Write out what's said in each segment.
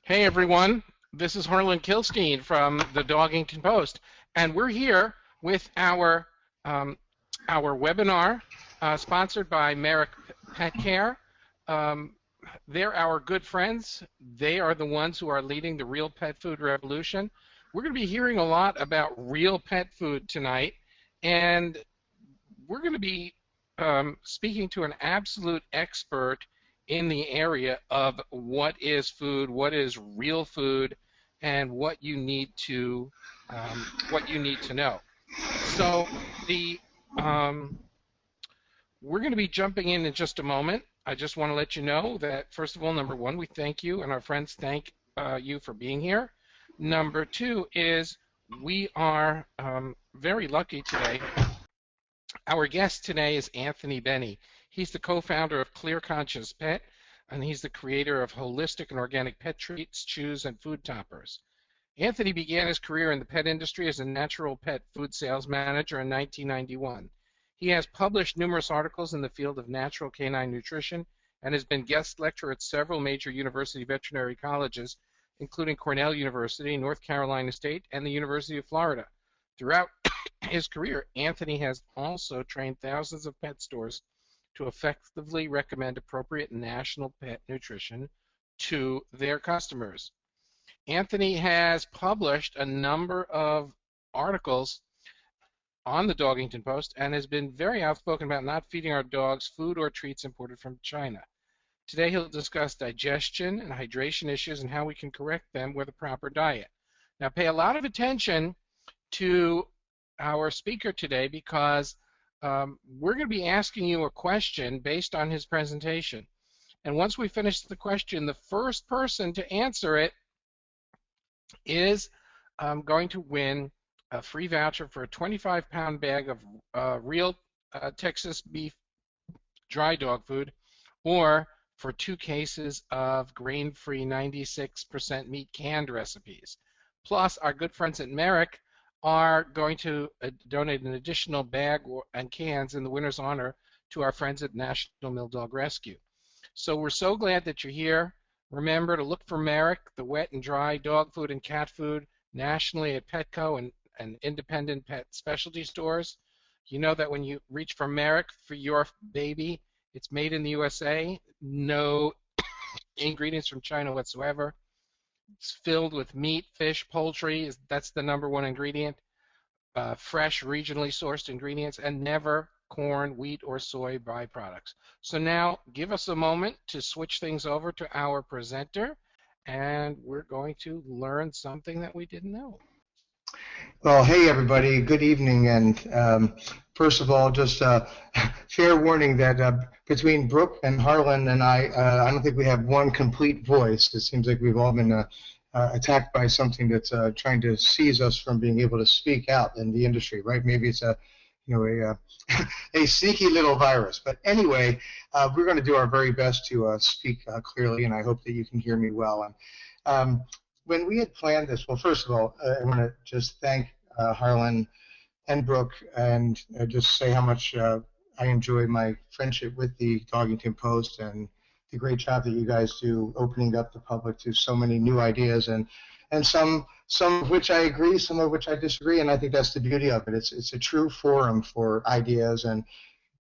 Hey everyone, this is Harlan Kilstein from the Dogington Post, and we're here with um, our webinar sponsored by Merrick Pet Care. Um, they're our good friends. They are the ones who are leading the real pet food revolution. We're going to be hearing a lot about real pet food tonight, and we're going to be speaking to an absolute expert in the area of what is food, what is real food, and what you need to know. So the we're going to be jumping in just a moment. I just want to let you know that first of all, number one, we thank you and our friends thank you for being here. Number two is we are very lucky today. Our guest today is Anthony Bennie. He's the co-founder of Clear Conscious Pet, and he's the creator of holistic and organic pet treats, chews, and food toppers. Anthony began his career in the pet industry as a natural pet food sales manager in 1991. He has published numerous articles in the field of natural canine nutrition and has been guest lecturer at several major university veterinary colleges, including Cornell University, North Carolina State, and the University of Florida. Throughout his career, Anthony has also trained thousands of pet stores to effectively recommend appropriate national pet nutrition to their customers. Anthony has published a number of articles on the Dogington Post and has been very outspoken about not feeding our dogs food or treats imported from China. Today he'll discuss digestion and hydration issues and how we can correct them with a proper diet. Now pay a lot of attention to our speaker today because we're going to be asking you a question based on his presentation. And once we finish the question, the first person to answer it is going to win a free voucher for a 25-pound bag of real Texas beef dry dog food, or for 2 cases of grain-free 96% meat canned recipes. Plus, our good friends at Merrick are going to donate an additional bag and cans in the winner's honor to our friends at National Mill Dog Rescue. So we're so glad that you're here. Remember to look for Merrick, the wet and dry dog food and cat food, nationally at Petco and independent pet specialty stores. You know that when you reach for Merrick for your baby, it's made in the USA, no ingredients from China whatsoever. It's filled with meat, fish, poultry. That's the #1 ingredient. Fresh, regionally sourced ingredients, and never corn, wheat, or soy byproducts. So now give us a moment to switch things over to our presenter, and we're going to learn something that we didn't know. Well, hey everybody, good evening, and first of all, just fair warning that between Brooke and Harlan and I don't think we have one complete voice. It seems like we've all been attacked by something that's trying to seize us from being able to speak out in the industry, right? Maybe it's a sneaky little virus. But anyway, we're going to do our very best to speak clearly, and I hope that you can hear me well. And when we had planned this, well, first of all, I want to just thank Harlan and Brooke and just say how much I enjoy my friendship with the Dogington Post and the great job that you guys do opening up the public to so many new ideas and some of which I agree, some of which I disagree, and I think that's the beauty of it. It's a true forum for ideas, and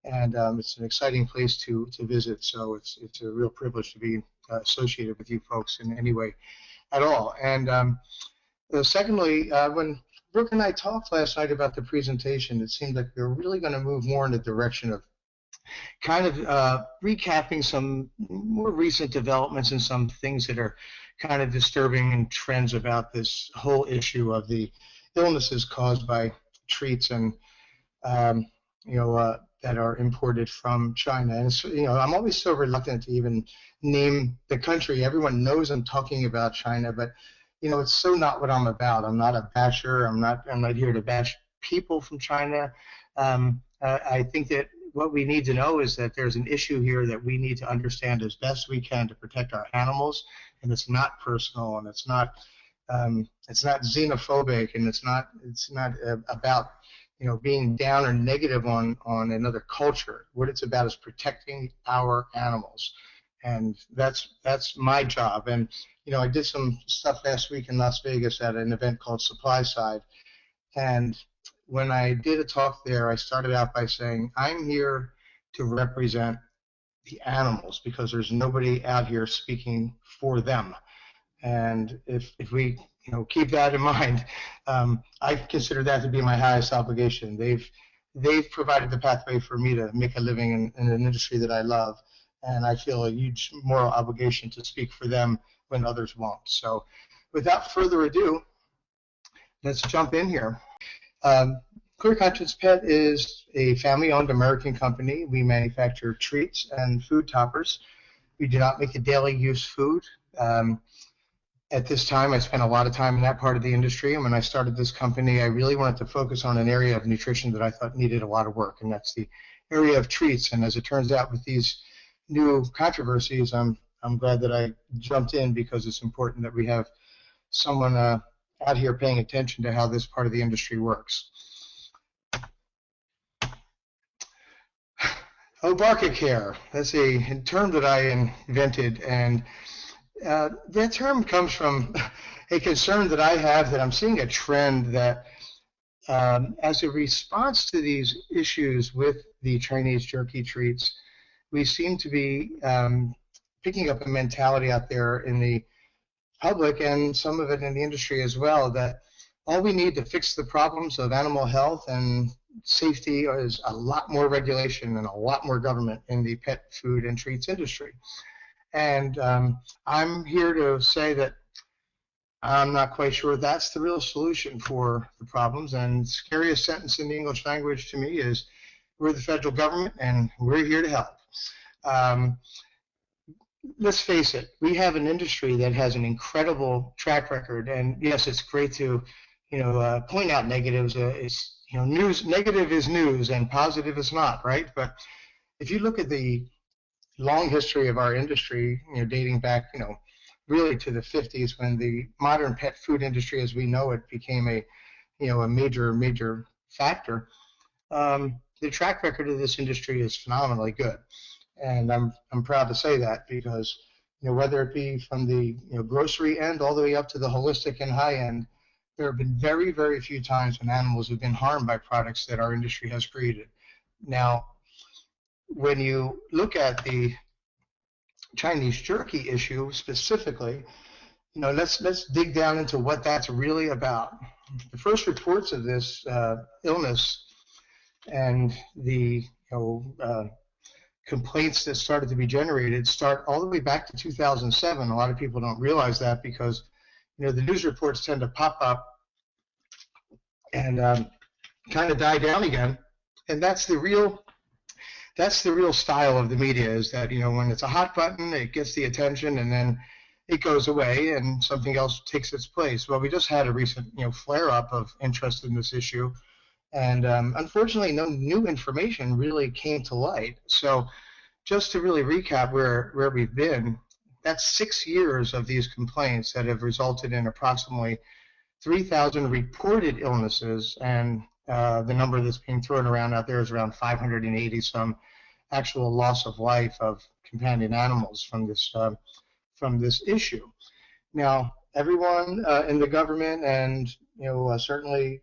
it's an exciting place to visit. So it's a real privilege to be associated with you folks in any way at all. And secondly, when Brooke and I talked last night about the presentation, it seemed like we were really going to move more in the direction of kind of recapping some more recent developments and some things that are kind of disturbing and trends about this whole issue of the illnesses caused by treats and that are imported from China. And I'm always so reluctant to even name the country. Everyone knows I'm talking about China, but it's so not what I'm about. I'm not a basher. I'm not here to bash people from China. I think that what we need to know is that there's an issue here that we need to understand as best we can to protect our animals, and it's not personal, and it's not xenophobic, and it's not about being down or negative on another culture. What it's about is protecting our animals, and that's my job. And I did some stuff last week in Las Vegas at an event called Supply Side. And when I did a talk there, I started out by saying, I'm here to represent the animals because there's nobody out here speaking for them. And if we keep that in mind, I consider that to be my highest obligation. They've provided the pathway for me to make a living in an industry that I love, and I feel a huge moral obligation to speak for them when others won't. So without further ado, let's jump in here. Clear Conscience Pet is a family-owned American company. We manufacture treats and food toppers. We do not make a daily use food. At this time, I spent a lot of time in that part of the industry, and when I started this company, I really wanted to focus on an area of nutrition that I thought needed a lot of work, and that's the area of treats. And as it turns out, with these new controversies, I'm glad that I jumped in because it's important that we have someone out here paying attention to how this part of the industry works. Barca Care, that's a term that I invented, and that term comes from a concern that I have that I'm seeing a trend that as a response to these issues with the Chinese jerky treats, we seem to be picking up a mentality out there in the public and some of it in the industry as well, that all we need to fix the problems of animal health and safety is a lot more regulation and a lot more government in the pet food and treats industry. And I'm here to say that I'm not quite sure that's the real solution for the problems. And the scariest sentence in the English language to me is, we're the federal government and we're here to help. Let's face it, we have an industry that has an incredible track record, and yes, it's great to, point out negatives. News, negative is news and positive is not, right? But if you look at the long history of our industry, dating back, really to the 50s, when the modern pet food industry as we know it became a major factor, the track record of this industry is phenomenally good. And I'm proud to say that because, whether it be from the grocery end all the way up to the holistic and high end, there have been very, very few times when animals have been harmed by products that our industry has created. Now, when you look at the Chinese jerky issue specifically, let's dig down into what that's really about. The first reports of this illness and the complaints that started to be generated start all the way back to 2007. A lot of people don't realize that because the news reports tend to pop up and kind of die down again, and that's the real style of the media, is that when it's a hot button, it gets the attention and then it goes away and something else takes its place. Well, we just had a recent flare up of interest in this issue. And unfortunately, no new information really came to light. So just to really recap where we've been, that's 6 years of these complaints that have resulted in approximately 3,000 reported illnesses, and the number that's being thrown around out there is around 580 some actual loss of life of companion animals from this issue. Now, everyone in the government and certainly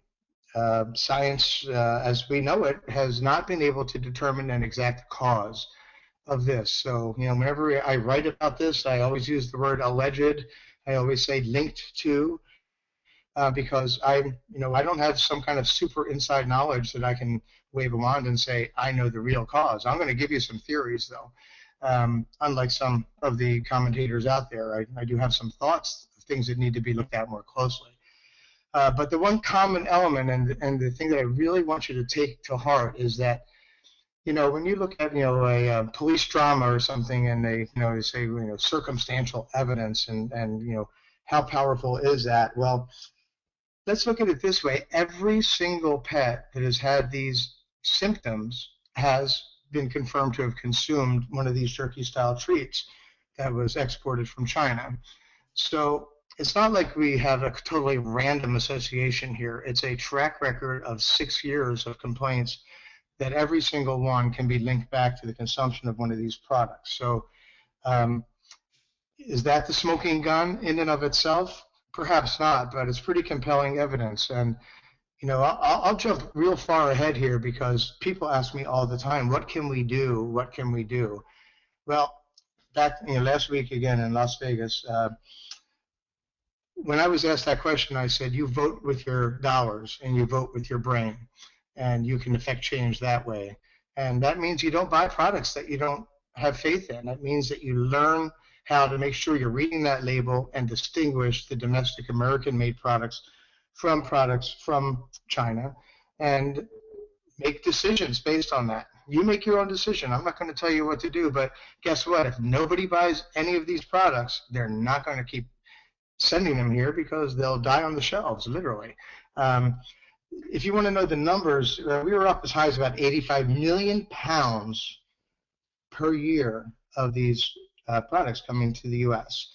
science as we know it has not been able to determine an exact cause of this. So whenever I write about this, I always use the word alleged. I always say linked to, because I don't have some kind of super inside knowledge that I can wave a wand and say I know the real cause. I'm going to give you some theories though. Unlike some of the commentators out there, I do have some thoughts of things that need to be looked at more closely. But the one common element, and the thing that I really want you to take to heart, is that when you look at a police drama or something, and they say circumstantial evidence, and how powerful is that? Well, let's look at it this way: every single pet that has had these symptoms has been confirmed to have consumed one of these jerky-style treats that was exported from China. So it's not like we have a totally random association here. It's a track record of 6 years of complaints that every single one can be linked back to the consumption of one of these products. So Is that the smoking gun in and of itself? Perhaps not, but it's pretty compelling evidence. And I'll jump real far ahead here because people ask me all the time, what can we do? What can we do? Well, back last week again in Las Vegas, when I was asked that question, I said, you vote with your dollars and you vote with your brain, and you can affect change that way. And that means you don't buy products that you don't have faith in. That means that you learn how to make sure you're reading that label and distinguish the domestic American-made products from China, and make decisions based on that. You make your own decision. I'm not going to tell you what to do, but guess what? If nobody buys any of these products, they're not going to keep sending them here because they'll die on the shelves, literally. If you want to know the numbers, we were up as high as about 85 million pounds per year of these products coming to the U.S.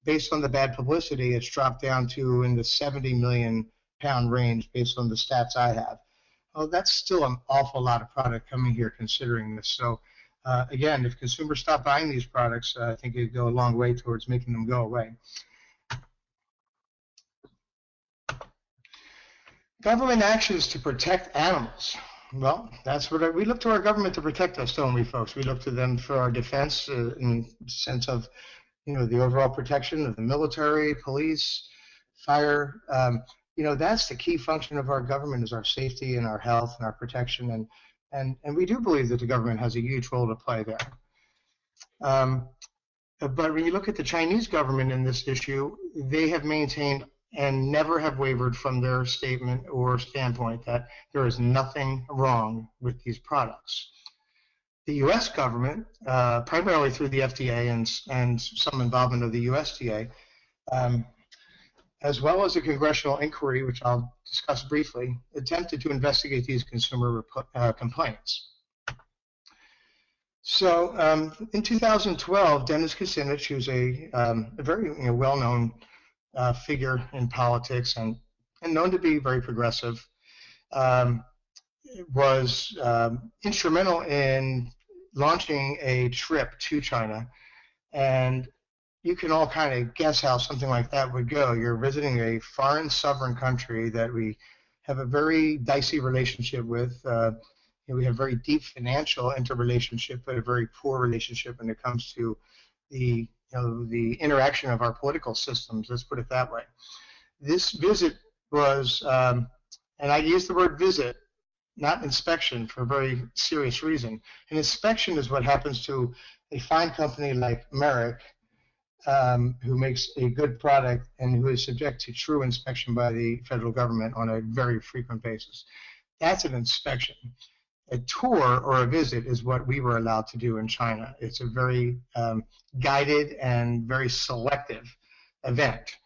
Based on the bad publicity, it's dropped down to in the 70 million pound range based on the stats I have. Well, that's still an awful lot of product coming here considering this. So again, if consumers stop buying these products, I think it'd go a long way towards making them go away. Government actions to protect animals. Well, that's what we look to our government to protect us, don't we, folks? We look to them for our defense in the sense of, the overall protection of the military, police, fire. That's the key function of our government, is our safety and our health and our protection. And we do believe that the government has a huge role to play there. But when you look at the Chinese government in this issue, they have maintained and never have wavered from their statement or standpoint that there is nothing wrong with these products. The U.S. government, primarily through the FDA and some involvement of the USDA, as well as a congressional inquiry, which I'll discuss briefly, attempted to investigate these consumer complaints. So in 2012, Dennis Kucinich, who's a very well-known figure in politics and known to be very progressive, was instrumental in launching a trip to China. And you can all kind of guess how something like that would go. You're visiting a foreign sovereign country that we have a very dicey relationship with. We have a very deep financial interrelationship, but a very poor relationship when it comes to the interaction of our political systems. Let's put it that way. This visit was, and I use the word visit, not inspection, for a very serious reason. An inspection is what happens to a fine company like Merrick, who makes a good product and who is subject to true inspection by the federal government on a very frequent basis. That's an inspection. A tour or a visit is what we were allowed to do in China. It's a very guided and very selective event.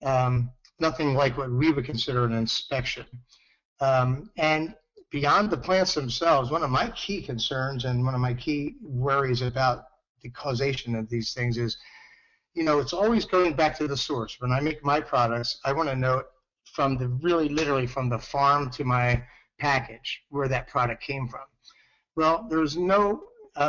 Nothing like what we would consider an inspection. And beyond the plants themselves, one of my key concerns and one of my key worries about the causation of these things is, it's always going back to the source. When I make my products, I want to know from the literally from the farm to my package where that product came from. Well, there's no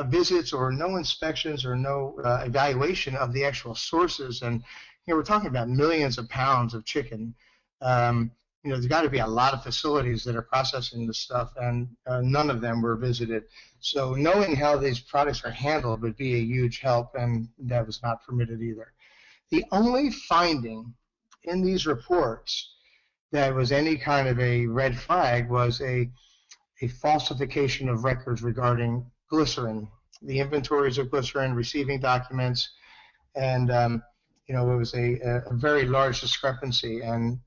visits or no inspections or no evaluation of the actual sources. And we're talking about millions of pounds of chicken. There's got to be a lot of facilities that are processing this stuff, and none of them were visited. So knowing how these products are handled would be a huge help, and that was not permitted either. The only finding in these reports that was any kind of a red flag was a falsification of records regarding glycerin, the inventories of glycerin, receiving documents, and it was a very large discrepancy. And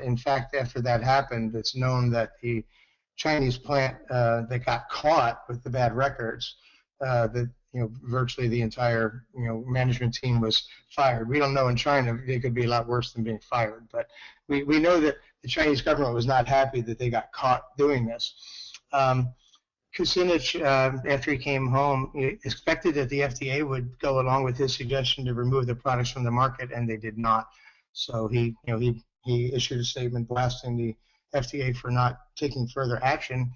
in fact, after that happened, it's known that the Chinese plant that got caught with the bad records, that virtually the entire management team was fired. We don't know in China, it could be a lot worse than being fired, but we know that the Chinese government was not happy that they got caught doing this. Kucinich, after he came home, he expected that the FDA would go along with his suggestion to remove the products from the market, and they did not. So he issued a statement blasting the FDA for not taking further action.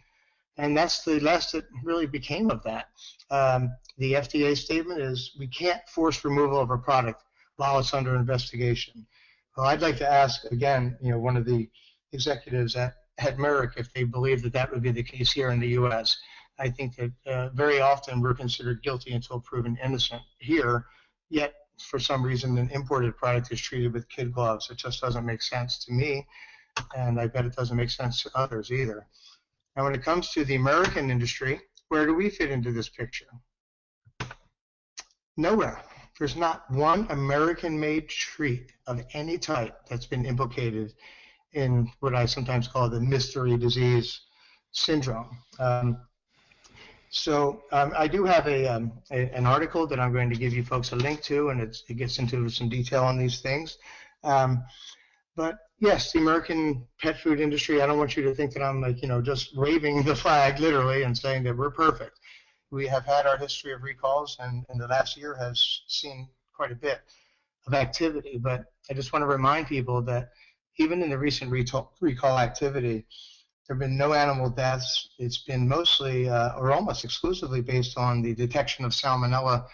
And that's the last that really became of that. The FDA statement is we can't force removal of a product while it's under investigation. Well, I'd like to ask again, one of the executives at Merrick if they believe that that would be the case here in the U.S. I think that very often we're considered guilty until proven innocent here, yet for some reason an imported product is treated with kid gloves. It just doesn't make sense to me, and I bet it doesn't make sense to others either. Now, when it comes to the American industry, where do we fit into this picture? Nowhere. There's not one American-made treat of any type that's been implicated in what I sometimes call the mystery disease syndrome. I do have an article that I'm going to give you folks a link to, and it gets into some detail on these things. But yes, the American pet food industry, I don't want you to think that I'm just waving the flag literally and saying that we're perfect. We have had our history of recalls, and the last year has seen quite a bit of activity. But I just want to remind people that even in the recent recall activity, there have been no animal deaths. It's been mostly or almost exclusively based on the detection of salmonella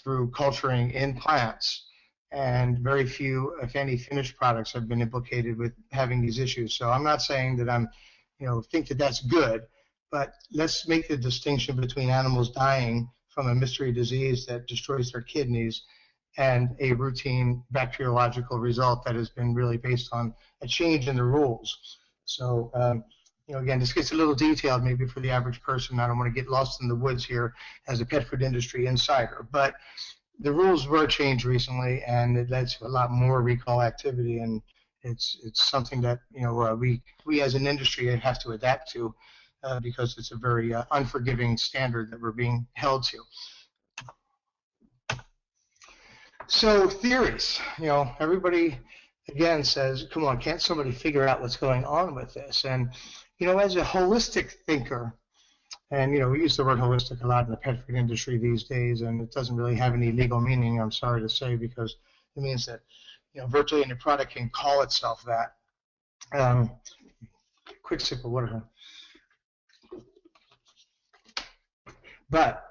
through culturing in plants. And very few, if any, finished products have been implicated with having these issues. So I'm not saying that I'm, think that that's good, but let's make the distinction between animals dying from a mystery disease that destroys their kidneys and a routine bacteriological result that has been really based on a change in the rules. So, again, this gets a little detailed maybe for the average person. I don't want to get lost in the woods here as a pet food industry insider, but the rules were changed recently, and it led to a lot more recall activity, and it's something that we as an industry have to adapt to because it's a very unforgiving standard that we're being held to. So theories, everybody again says, come on, can't somebody figure out what's going on with this? And as a holistic thinker, and we use the word holistic a lot in the pet food industry these days, and it doesn't really have any legal meaning, I'm sorry to say, because it means that virtually any product can call itself that. Quick sip of water. But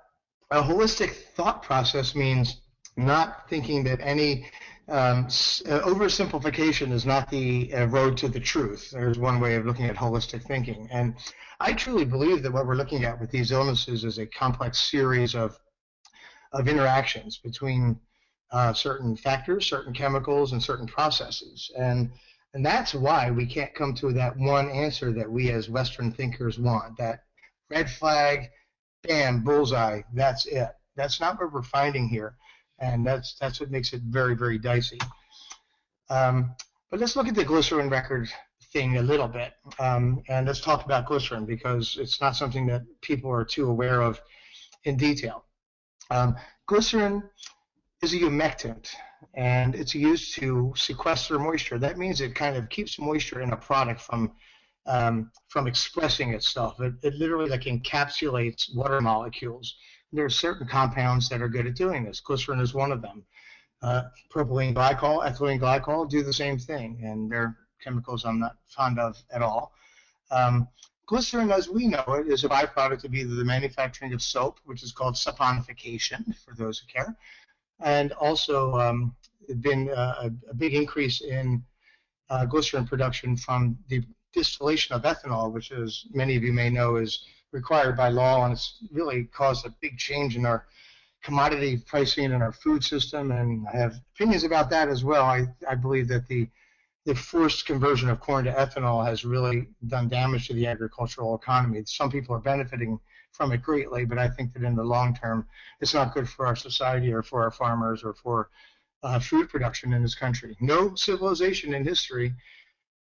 a holistic thought process means not thinking that any oversimplification is not the road to the truth. There's one way of looking at holistic thinking. And I truly believe that what we're looking at with these illnesses is a complex series of interactions between certain factors, certain chemicals, and certain processes. And that's why we can't come to that one answer that we as Western thinkers want, that red flag, bam, bullseye, that's it. That's not what we're finding here. And that's what makes it very, very dicey. But let's look at the glycerin record thing a little bit. And let's talk about glycerin because it's not something that people are too aware of in detail. Glycerin is a humectant, and it's used to sequester moisture. That means it kind of keeps moisture in a product from expressing itself. It literally encapsulates water molecules. There are certain compounds that are good at doing this. Glycerin is one of them. Propylene glycol, ethylene glycol do the same thing, and they're chemicals I'm not fond of at all. Glycerin, as we know it, is a byproduct of either the manufacturing of soap, which is called saponification, for those who care, and also been a big increase in glycerin production from the distillation of ethanol, which, as many of you may know, is required by law, and it's really caused a big change in our commodity pricing and our food system, and I have opinions about that as well. I believe that the forced conversion of corn to ethanol has really done damage to the agricultural economy. Some people are benefiting from it greatly, but I think that in the long term, it's not good for our society or for our farmers or for food production in this country. No civilization in history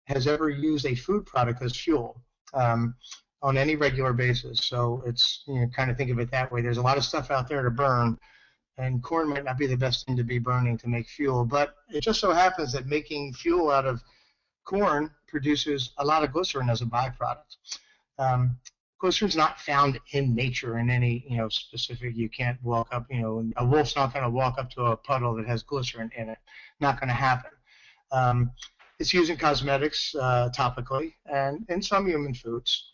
has ever used a food product as fuel on any regular basis. So it's, kind of think of it that way. There's a lot of stuff out there to burn, and corn might not be the best thing to be burning to make fuel, but it just so happens that making fuel out of corn produces a lot of glycerin as a byproduct. Glycerin's not found in nature in any, specific, you can't walk up, a wolf's not going to walk up to a puddle that has glycerin in it. Not going to happen. It's used in cosmetics topically and in some human foods.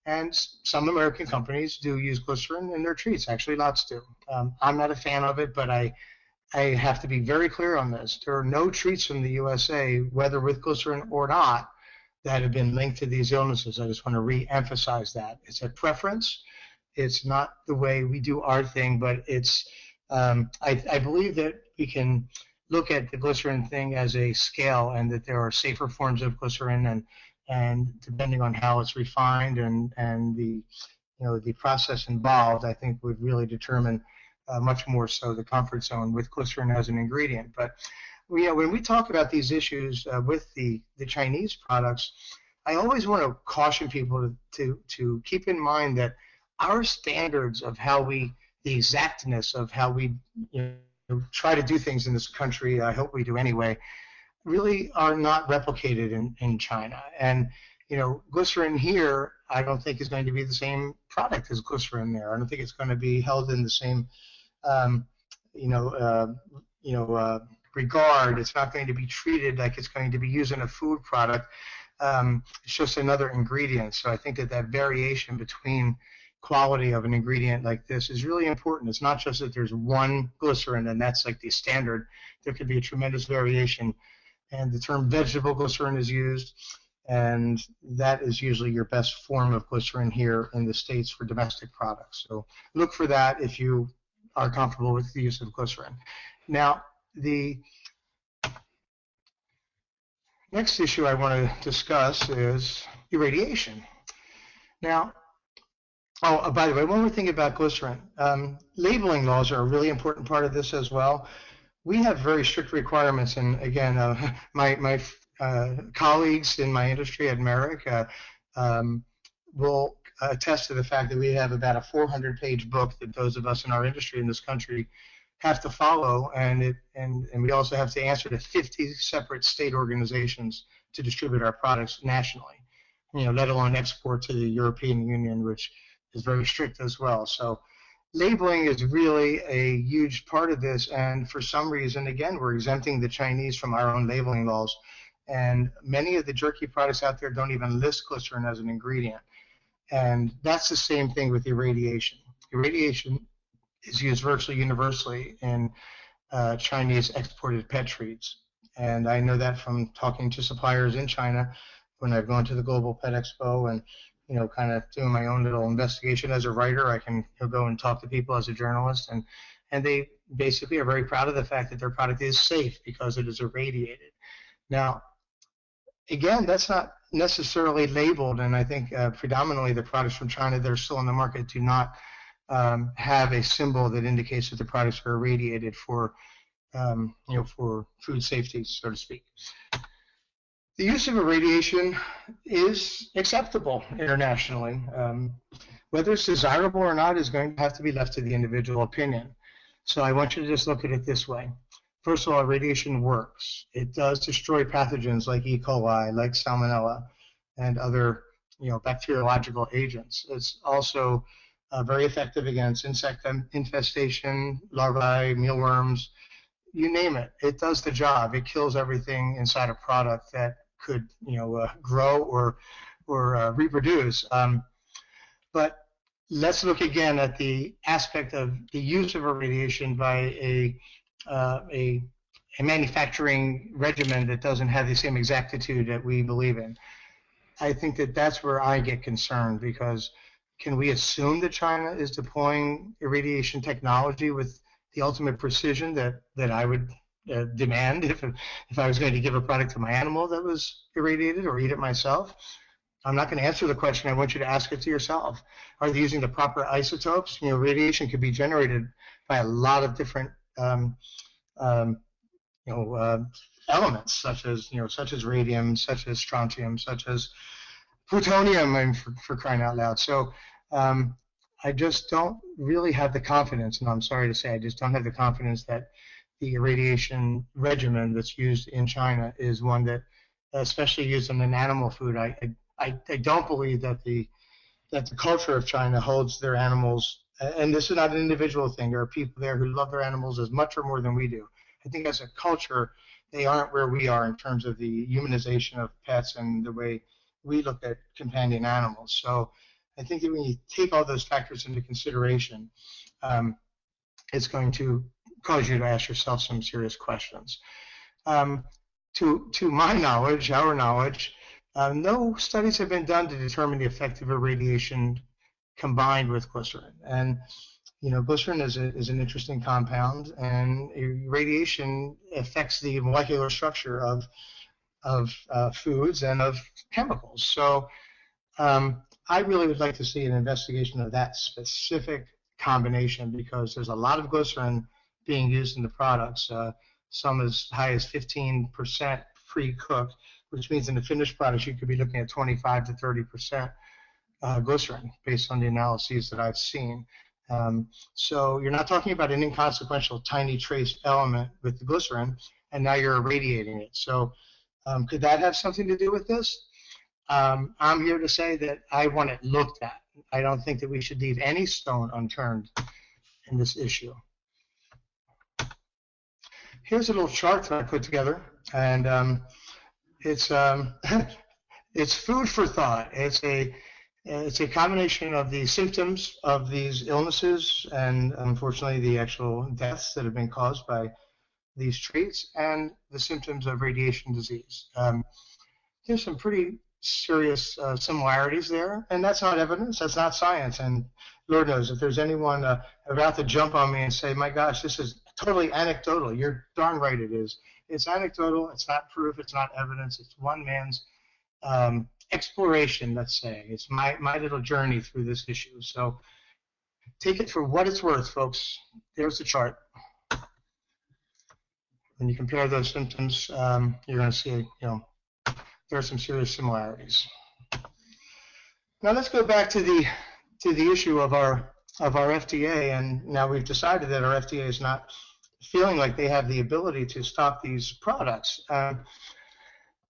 And some American companies do use glycerin in their treats. Actually, lots do. I'm not a fan of it, but I have to be very clear on this. There are no treats in the USA, whether with glycerin or not, that have been linked to these illnesses. I just want to re-emphasize that. It's a preference. It's not the way we do our thing, but it's. I believe that we can look at the glycerin thing as a scale, and that there are safer forms of glycerin, and depending on how it's refined and the the process involved, I think would really determine much more so the comfort zone with glycerin as an ingredient. But when we talk about these issues with the Chinese products, I always want to caution people to keep in mind that our standards of the exactness of how we try to do things in this country, I hope we do anyway, really are not replicated in China. And glycerin here, I don't think is going to be the same product as glycerin there. I don't think it's going to be held in the same regard. It's not going to be treated like it's going to be used in a food product. It's just another ingredient. So I think that variation between quality of an ingredient like this is really important. It's not just that there's one glycerin and that's like the standard. There could be a tremendous variation. And the term vegetable glycerin is used, and that is usually your best form of glycerin here in the States for domestic products. So look for that if you are comfortable with the use of glycerin. Now, the next issue I want to discuss is irradiation. Now, by the way, one more thing about glycerin. Labeling laws are a really important part of this as well. We have very strict requirements, and again, my colleagues in my industry at Merrick will attest to the fact that we have about a 400-page book that those of us in our industry in this country have to follow, and we also have to answer to 50 separate state organizations to distribute our products nationally, let alone export to the European Union, which is very strict as well. So labeling is really a huge part of this, and for some reason, again, we're exempting the Chinese from our own labeling laws, and many of the jerky products out there don't even list glycerin as an ingredient, and that's the same thing with irradiation. Irradiation is used virtually universally in Chinese exported pet treats, and I know that from talking to suppliers in China when I've gone to the Global Pet Expo and kind of doing my own little investigation as a writer. I can go and talk to people as a journalist, and they basically are very proud of the fact that their product is safe because it is irradiated. Now, again, that's not necessarily labeled, and I think predominantly the products from China that are still on the market do not have a symbol that indicates that the products are irradiated for food safety, so to speak. The use of irradiation is acceptable internationally. Whether it's desirable or not is going to have to be left to the individual opinion. So I want you to just look at it this way. First of all, irradiation works. It does destroy pathogens like E. coli, like Salmonella, and other bacteriological agents. It's also very effective against insect infestation, larvae, mealworms, you name it. It does the job. It kills everything inside a product that could grow or reproduce. But let's look again at the aspect of the use of irradiation by a manufacturing regimen that doesn't have the same exactitude that we believe in. I think that that's where I get concerned, because can we assume that China is deploying irradiation technology with the ultimate precision that I would demand if I was going to give a product to my animal that was irradiated or eat it myself? I'm not going to answer the question. I want you to ask it to yourself. Are they using the proper isotopes? Radiation could be generated by a lot of different elements, such as radium, such as strontium, such as plutonium, for crying out loud. So I just don't really have the confidence, and I'm sorry to say, I just don't have the confidence that the irradiation regimen that's used in China is one that, especially used in an animal food, I don't believe that the culture of China holds their animals, and this is not an individual thing. There are people there who love their animals as much or more than we do. I think as a culture, they aren't where we are in terms of the humanization of pets and the way we look at companion animals. So I think that when you take all those factors into consideration, it's going to cause you to ask yourself some serious questions. To my knowledge, our knowledge, no studies have been done to determine the effect of irradiation combined with glycerin. And glycerin is an interesting compound, and irradiation affects the molecular structure of foods and of chemicals. So I really would like to see an investigation of that specific combination, because there's a lot of glycerin being used in the products, some as high as 15% pre-cooked, which means in the finished products you could be looking at 25 to 30% glycerin based on the analyses that I've seen. So you're not talking about an inconsequential tiny trace element with the glycerin, and now you're irradiating it. So could that have something to do with this? I'm here to say that I want it looked at. I don't think that we should leave any stone unturned in this issue. Here's a little chart that I put together, and it's it's food for thought. It's a combination of the symptoms of these illnesses and, unfortunately, the actual deaths that have been caused by these treats, and the symptoms of radiation disease. There's some pretty serious similarities there, and that's not evidence, that's not science, and Lord knows if there's anyone about to jump on me and say, my gosh, this is totally anecdotal, you're darn right it is. It's anecdotal, it's not proof, it's not evidence, it's one man's exploration, let's say. It's my little journey through this issue. So take it for what it's worth, folks. There's the chart. When you compare those symptoms, you're going to see, there are some serious similarities. Now let's go back to the issue of our FDA, and now we've decided that our FDA is not feeling like they have the ability to stop these products.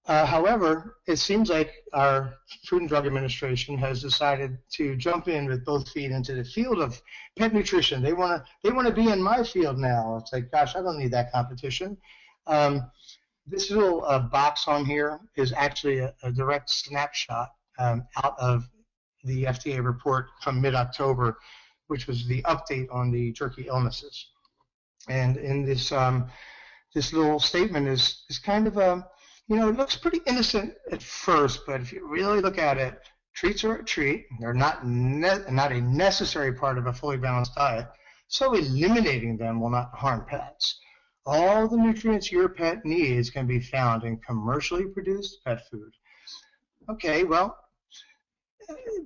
However, it seems like our Food and Drug Administration has decided to jump in with both feet into the field of pet nutrition. They want to be in my field now. It's like, gosh, I don't need that competition. This little box on here is actually a direct snapshot out of the FDA report from mid-October, which was the update on the jerky illnesses. And in this this little statement is kind of a, it looks pretty innocent at first, but if you really look at it, treats are a treat. They're not a necessary part of a fully balanced diet, so eliminating them will not harm pets. All the nutrients your pet needs can be found in commercially produced pet food. Okay, well,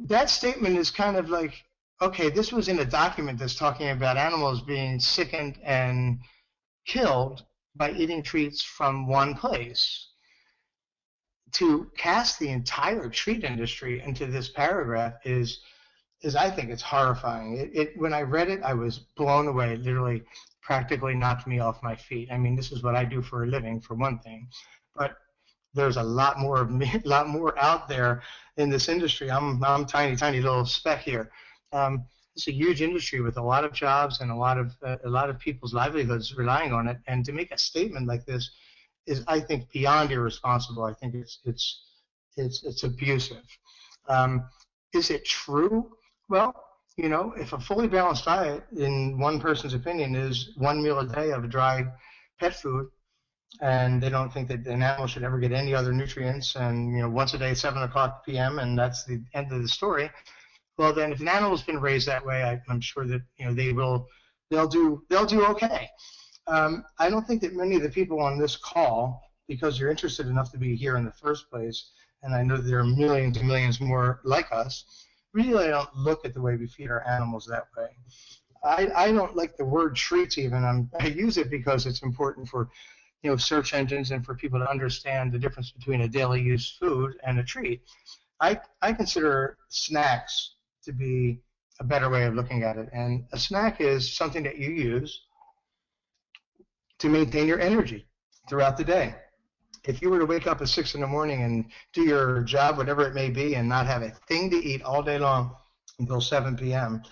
that statement is kind of like, okay, this was in a document that's talking about animals being sickened and killed by eating treats from one place. To cast the entire treat industry into this paragraph is I think it's horrifying. When I read it, I was blown away. It literally practically knocked me off my feet. I mean, this is what I do for a living, for one thing, but there's a lot more of me, a lot more out there in this industry. I'm tiny little speck here. It's a huge industry with a lot of jobs and a lot of people's livelihoods relying on it. And to make a statement like this is, I think, beyond irresponsible. I think it's abusive. Is it true? Well, if a fully balanced diet, in one person's opinion, is one meal a day of dry pet food, and they don't think that an animal should ever get any other nutrients, and once a day at 7 o'clock p.m., and that's the end of the story. Well, then, if an animal's been raised that way, I'm sure that they'll do okay. I don't think that many of the people on this call, because you're interested enough to be here in the first place, and I know that there are millions and millions more like us, really don't look at the way we feed our animals that way. I don't like the word treats even. I use it because it's important for search engines and for people to understand the difference between a daily use food and a treat. I consider snacks to be a better way of looking at it. And a snack is something that you use to maintain your energy throughout the day. If you were to wake up at 6 in the morning and do your job, whatever it may be, and not have a thing to eat all day long until 7 p.m.,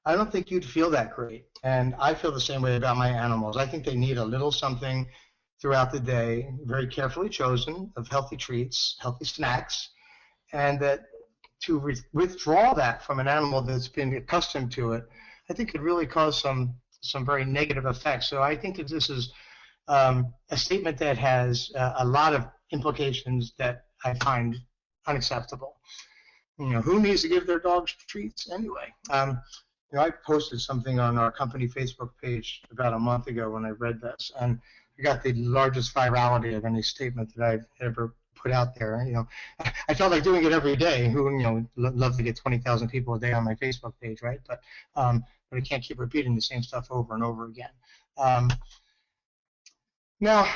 I don't think you'd feel that great. And I feel the same way about my animals. I think they need a little something throughout the day, very carefully chosen, of healthy treats, healthy snacks, and that withdraw that from an animal that's been accustomed to it, I think could really cause some very negative effects. So I think that this is a statement that has a lot of implications that I find unacceptable. Who needs to give their dogs treats anyway? I posted something on our company Facebook page about a month ago when I read this, and I got the largest virality of any statement that I've ever put out there. I felt like doing it every day. Who love to get 20,000 people a day on my Facebook page, right? But I can't keep repeating the same stuff over and over again. Now,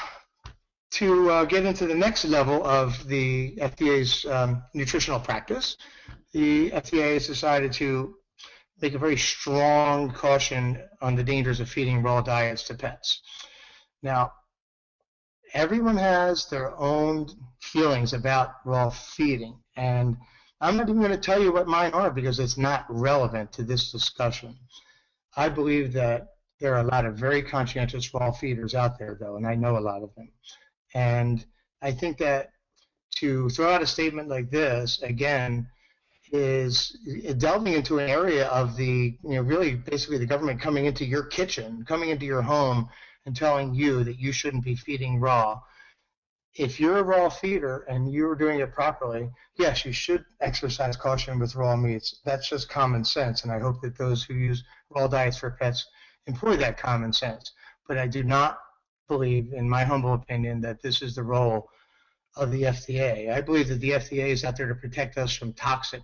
to get into the next level of the FDA's nutritional practice, the FDA has decided to make a very strong caution on the dangers of feeding raw diets to pets. Now, everyone has their own feelings about raw feeding, and I'm not even going to tell you what mine are because it's not relevant to this discussion. I believe that there are a lot of very conscientious raw feeders out there, though, and I know a lot of them. And I think that to throw out a statement like this, again, is delving into an area of the, really basically the government coming into your kitchen, coming into your home, and telling you that you shouldn't be feeding raw. If you're a raw feeder and you're doing it properly, yes, you should exercise caution with raw meats. That's just common sense, and I hope that those who use raw diets for pets employ that common sense. But I do not believe, in my humble opinion, that this is the role of the FDA. I believe that the FDA is out there to protect us from toxic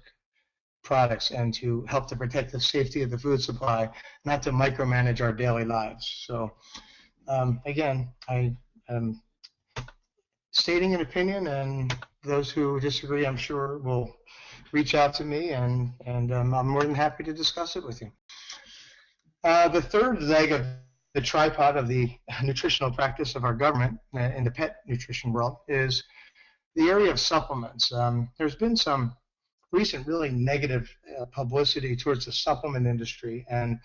products and to help to protect the safety of the food supply, not to micromanage our daily lives. So, again, I am stating an opinion, and those who disagree, I'm sure, will reach out to me, and I'm more than happy to discuss it with you. The third leg of the tripod of the nutritional practice of our government in the pet nutrition world is the area of supplements. There's been some recent really negative publicity towards the supplement industry, and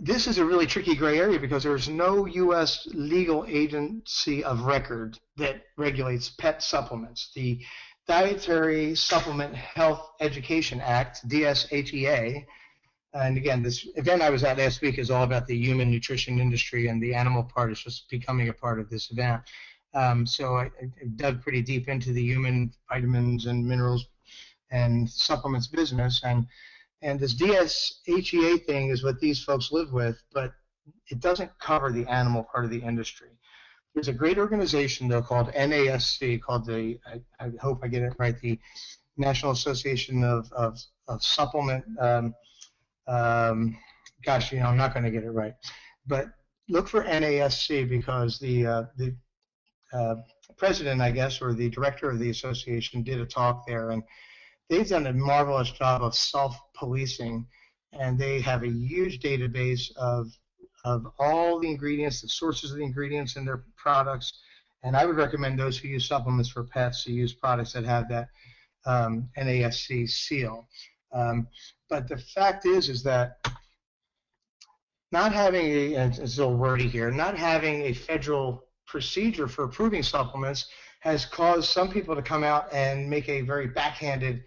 this is a really tricky gray area because there's no U.S. legal agency of record that regulates pet supplements. The Dietary Supplement Health Education Act, DSHEA, and again, this event I was at last week is all about the human nutrition industry, and the animal part is just becoming a part of this event. So I dug pretty deep into the human vitamins and minerals and supplements business, and this DSHEA thing is what these folks live with, but it doesn't cover the animal part of the industry. There's a great organization, though, called NASC, called the, I hope I get it right, the National Association of Supplement, gosh, I'm not going to get it right, but look for NASC because the president, I guess, or the director of the association did a talk there, and they've done a marvelous job of self-policing, and they have a huge database of all the ingredients, the sources of the ingredients in their products, and I would recommend those who use supplements for pets to use products that have that NASC seal. But the fact is that not having and it's a little wordy here, not having a federal procedure for approving supplements has caused some people to come out and make a very backhanded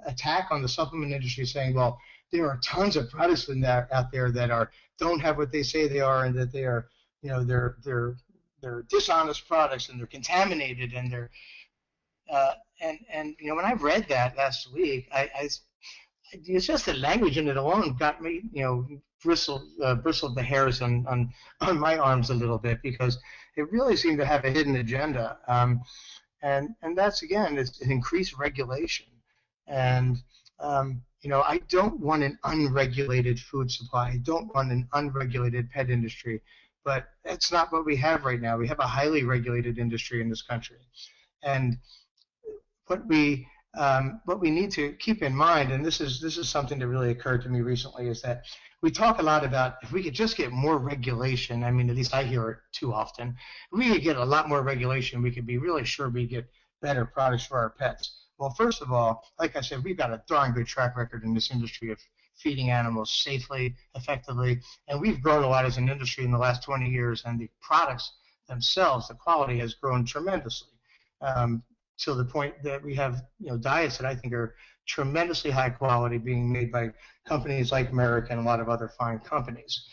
attack on the supplement industry, saying, well, there are tons of products out there that don't have what they say they are, and that they are, they're dishonest products, and they're contaminated, and they're and when I read that last week, it's just the language in it alone got me, bristled the hairs on my arms a little bit, because it really seemed to have a hidden agenda, and that's, again, it's an increased regulation, and I don't want an unregulated food supply. I don't want an unregulated pet industry, but that's not what we have right now. We have a highly regulated industry in this country, and what we need to keep in mind, and this is something that really occurred to me recently, is that we talk a lot about if we could just get more regulation. I mean, at least I hear it too often. If we could get a lot more regulation, we could be really sure we get better products for our pets. Well, first of all, like I said, we've got a darn good track record in this industry of feeding animals safely, effectively, and we've grown a lot as an industry in the last 20 years, and the products themselves, the quality has grown tremendously. to the point that we have diets that I think are tremendously high quality being made by companies like Merrick and a lot of other fine companies.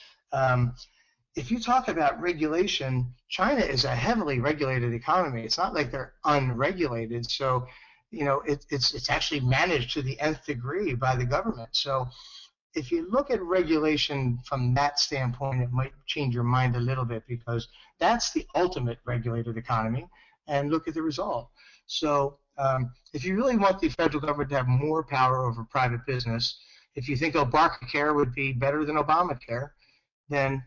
If you talk about regulation, China is a heavily regulated economy. It's not like they're unregulated. So, it's actually managed to the nth degree by the government. So if you look at regulation from that standpoint, it might change your mind a little bit, because that's the ultimate regulated economy, and look at the result. So if you really want the federal government to have more power over private business, if you think Obamacare would be better than Obamacare, then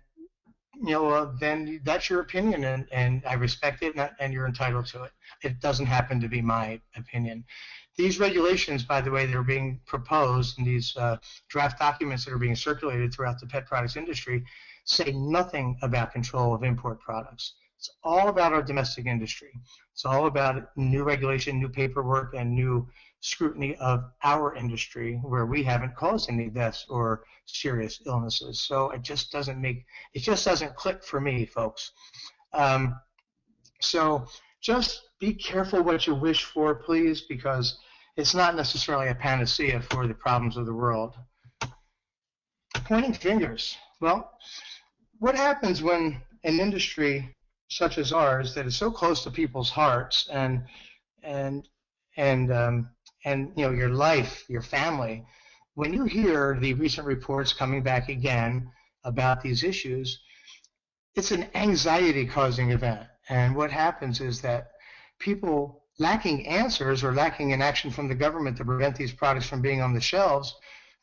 then that's your opinion, and I respect it, and you're entitled to it. It doesn't happen to be my opinion. These regulations, by the way, that are being proposed in these draft documents that are being circulated throughout the pet products industry, say nothing about control of import products. It's all about our domestic industry. It's all about new regulation, new paperwork, and new scrutiny of our industry, where we haven't caused any deaths or serious illnesses. So it just doesn't click for me, folks. So just be careful what you wish for, please, because it's not necessarily a panacea for the problems of the world. Pointing fingers. Well, what happens when an industry such as ours, that is so close to people's hearts, and your life, your family, when you hear the recent reports coming back again about these issues, it's an anxiety-causing event. And what happens is that people lacking answers or lacking an action from the government to prevent these products from being on the shelves,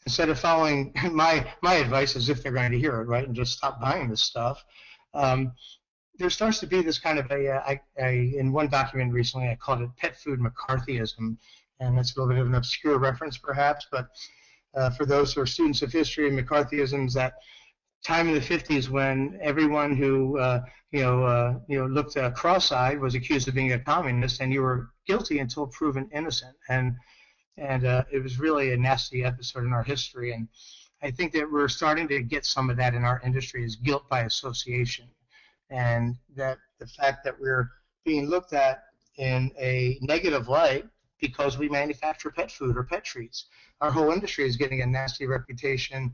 instead of following my advice as if they're going to hear it, right, and just stop buying this stuff, there starts to be this kind of in one document recently, I called it pet food McCarthyism, and that's a little bit of an obscure reference perhaps, but for those who are students of history, McCarthyism is that time in the 50s when everyone who looked cross-eyed was accused of being a communist, and you were guilty until proven innocent. And it was really a nasty episode in our history. And I think that we're starting to get some of that in our industry, is guilt by association, and that the fact that we're being looked at in a negative light because we manufacture pet food or pet treats. Our whole industry is getting a nasty reputation,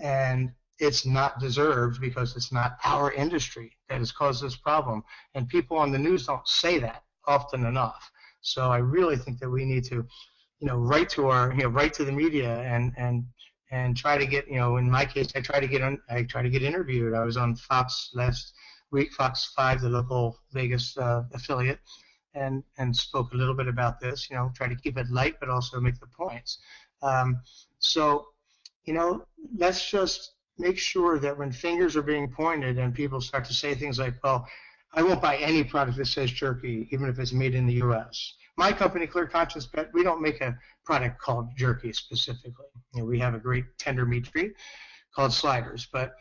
and it's not deserved, because it's not our industry that has caused this problem. And people on the news don't say that often enough. So I really think that we need to, write to the media and try to get, in my case, I try to get interviewed. I was on Fox last week, Fox 5, the local Vegas affiliate, and spoke a little bit about this. Try to keep it light, but also make the points. So let's just make sure that when fingers are being pointed and people start to say things like, well, I won't buy any product that says jerky, even if it's made in the U.S. My company, Clear Conscience Pet, we don't make a product called jerky specifically. We have a great tender meat treat called sliders, but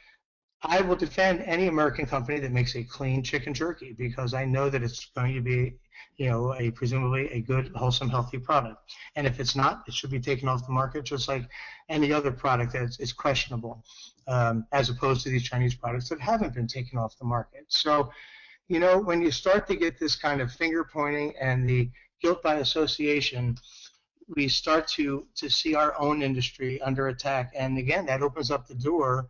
I will defend any American company that makes a clean chicken jerky, because I know that it's going to be, presumably a good, wholesome, healthy product. And if it's not, it should be taken off the market, just like any other product that is questionable, as opposed to these Chinese products that haven't been taken off the market. So, when you start to get this kind of finger pointing and the guilt by association, we start to see our own industry under attack. And again, that opens up the door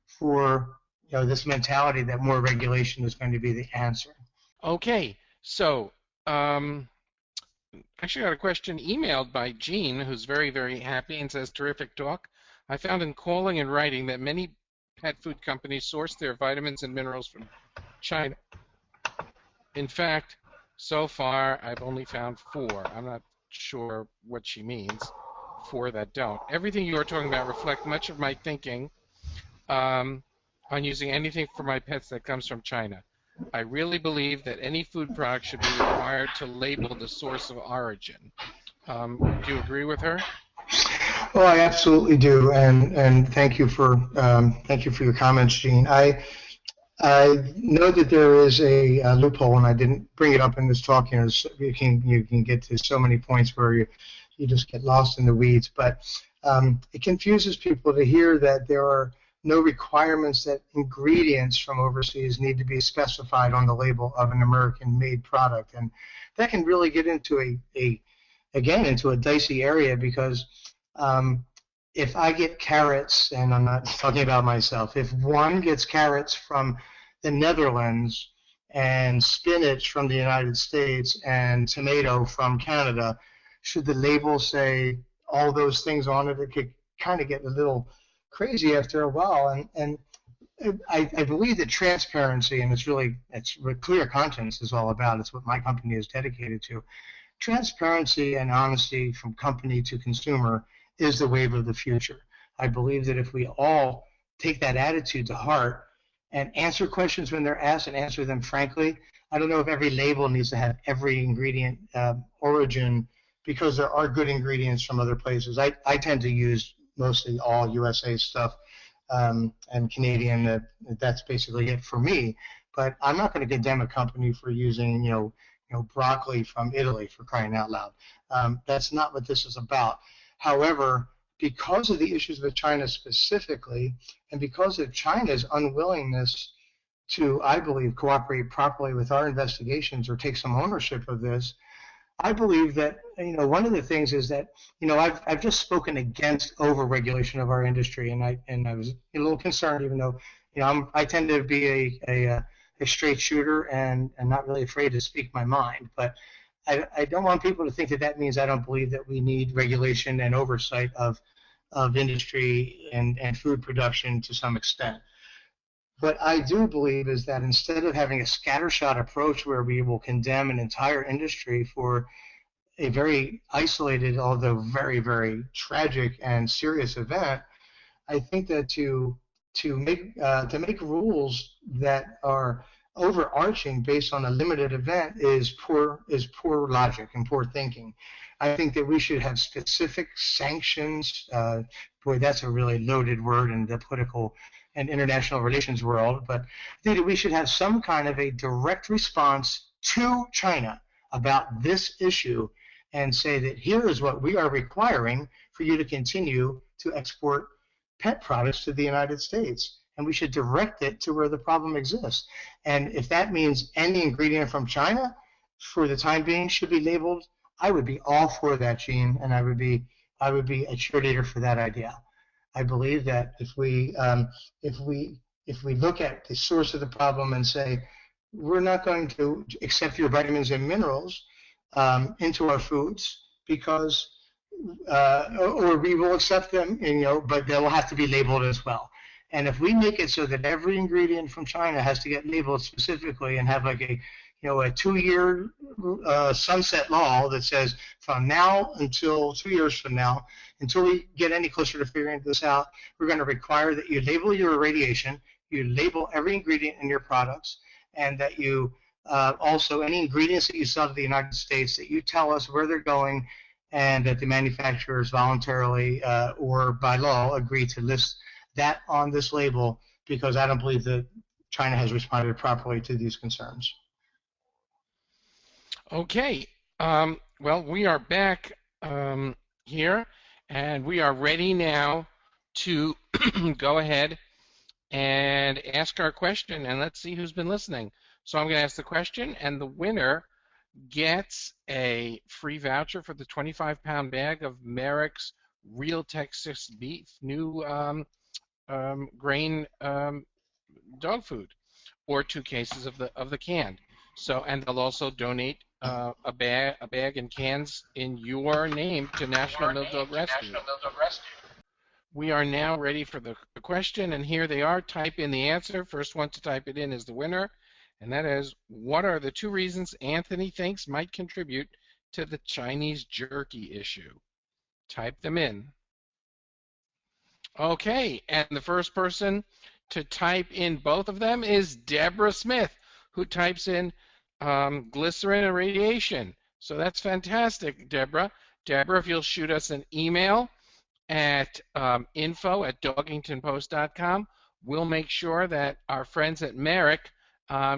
for this mentality that more regulation is going to be the answer. Okay, so actually got a question emailed by Jean, who's very, very happy and says, terrific talk. I found in calling and writing that many pet food companies source their vitamins and minerals from China. In fact, so far I've only found 4. I'm not sure what she means, 4 that don't. Everything you are talking about reflects much of my thinking on using anything for my pets that comes from China. I really believe that any food product should be required to label the source of origin. Do you agree with her? Well, I absolutely do, and thank you for your comments, Gene. I know that there is a loophole, and I didn't bring it up in this talk. You can get to so many points where you just get lost in the weeds, but it confuses people to hear that there are no requirements that ingredients from overseas need to be specified on the label of an American-made product. And that can really get into again, into a dicey area because if I get carrots, and I'm not talking about myself, if one gets carrots from the Netherlands and spinach from the United States and tomato from Canada, should the label say all those things on it? It could kind of get a little crazy after a while. And I believe that transparency, and it's what Clear Conscience is all about. It's what my company is dedicated to. Transparency and honesty from company to consumer is the wave of the future. I believe that if we all take that attitude to heart and answer questions when they're asked and answer them frankly, I don't know if every label needs to have every ingredient origin, because there are good ingredients from other places. I tend to use mostly all USA stuff and Canadian. That's basically it for me. But I'm not going to condemn a company for using, broccoli from Italy, for crying out loud. That's not what this is about. However, because of the issues with China specifically, and because of China's unwillingness to, I believe, cooperate properly with our investigations or take some ownership of this, I believe that, one of the things is that, I've just spoken against overregulation of our industry, and I was a little concerned, even though, I tend to be a straight shooter and not really afraid to speak my mind. But I don't want people to think that that means I don't believe that we need regulation and oversight of industry and food production to some extent. What I do believe is that instead of having a scattershot approach where we will condemn an entire industry for a very isolated, although very, very tragic and serious event, I think that to make rules that are overarching based on a limited event is poor logic and poor thinking. I think that we should have specific sanctions. Boy, that's a really loaded word in the political and international relations world, but I think that we should have some kind of a direct response to China about this issue and say that here is what we are requiring for you to continue to export pet products to the United States. And we should direct it to where the problem exists. And if that means any ingredient from China, for the time being, should be labeled, I would be all for that, Gene, and I would be a cheerleader for that idea. I believe that if we look at the source of the problem and say we're not going to accept your vitamins and minerals into our foods because, or we will accept them, but they will have to be labeled as well. And if we make it so that every ingredient from China has to get labeled specifically and have like a 2-year sunset law that says from now until 2 years from now, until we get any closer to figuring this out, we're going to require that you label your irradiation, you label every ingredient in your products, and that you also any ingredients that you sell to the United States, that you tell us where they're going, and that the manufacturers voluntarily or by law agree to list that on this label, because I don't believe that China has responded properly to these concerns. Okay. Well, we are back here, and we are ready now to go ahead and ask our question, and let's see who's been listening. So I'm going to ask the question, and the winner gets a free voucher for the 25-pound bag of Merrick's Real Texas Beef, new grain dog food, or 2 cases of the canned. So, and they'll also donate a bag and cans in your name to National Mill Dog Rescue. We are now ready for the question, and here they are. Type in the answer. First one to type it in is the winner, and that is, what are the 2 reasons Anthony thinks might contribute to the Chinese jerky issue? Type them in. Okay, and the first person to type in both of them is Deborah Smith, who types in glycerin and radiation. So that's fantastic, Deborah. Deborah, if you'll shoot us an email at info@dogingtonpost.com, we'll make sure that our friends at Merrick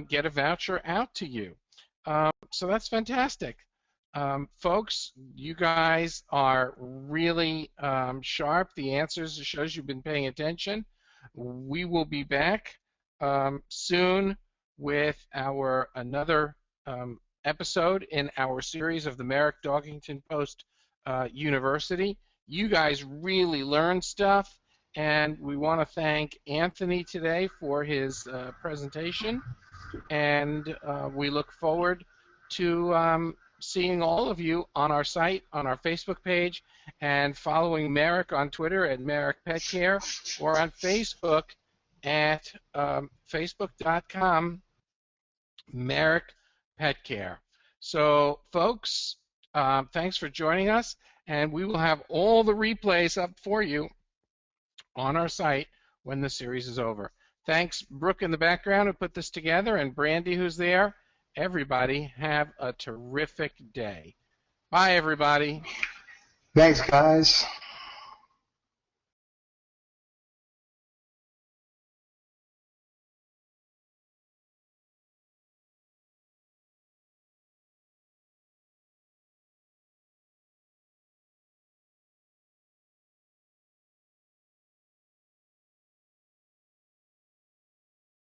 get a voucher out to you. So that's fantastic. Folks, you guys are really sharp. The answers shows you've been paying attention. We will be back soon with another episode in our series of the Merrick Dogington Post University. You guys really learned stuff, and we want to thank Anthony today for his presentation, and we look forward to seeing all of you on our site, on our Facebook page, and following Merrick on Twitter at Merrick Pet Care, or on Facebook at facebook.com Merrick Pet Care. So, folks, thanks for joining us, and we will have all the replays up for you on our site when the series is over. Thanks, Brooke in the background, who put this together, and Brandy, who's there. Everybody have a terrific day. Bye, everybody. Thanks, guys.